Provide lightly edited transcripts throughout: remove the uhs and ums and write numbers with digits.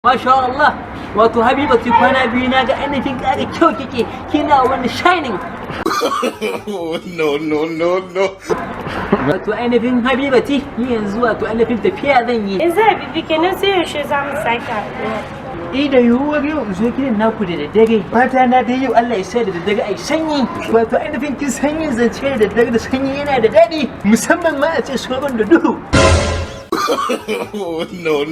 Masha Allah, wato Habibatu kwana biyu na ga ainihin ƙara kyau kike kina wani shining. No. Wato ainihin Habibati ni yanzu wato ainihin tafiya zan yi. In za a bibi kenan sai yaushe za mu sake haɗuwa. Da yiwuwar yau in zo gidan naku da daddare. Fata na dai yau Allah ya sa da daddare ai sanyi. Wato ainihin kin sanyin zance da daddare da sanyi yana da daɗi musamman ma a ce sauran da duhu. No.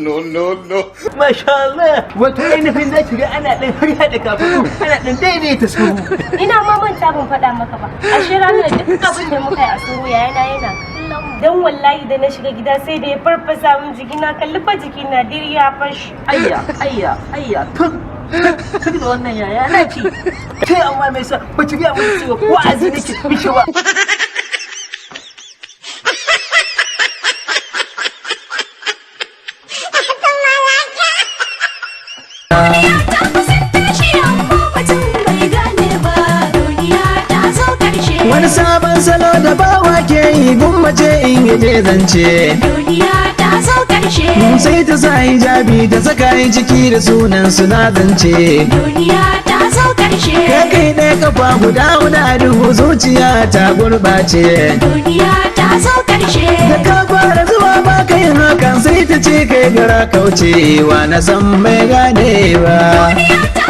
Masha Allah, wato ainihin za ki ga ana ɗan har da kafin ana ɗan daidaita sahu. Ina ma manta ban faɗa maka ba. Ashe ranar duk abin da muka yi a suru yana kallon mu. Dan wallahi da na shiga gida sai da ya farfasa min jiki na kalli fa jiki na diri ya fashi. Ayya, tun da wannan yaya na ci. Kai amma mai sa ba ki ga mun cewa wa'azi nake mishi ba. Wani sabon salo da bawa ke yi gummace in yaje zance. Duniya ta zo karshe. Sai ta sa hijabi ta saka yin ciki da sunan suna zance. Duniya ta zo karshe. Kai ɗaya kafa guda duhu zuciya ta gurɓace. Duniya ta zo karshe. Da ka fara zuwa ba ka yin hakan sai ta ce kai gara kaucewa na san mai gane ba. Duniya ta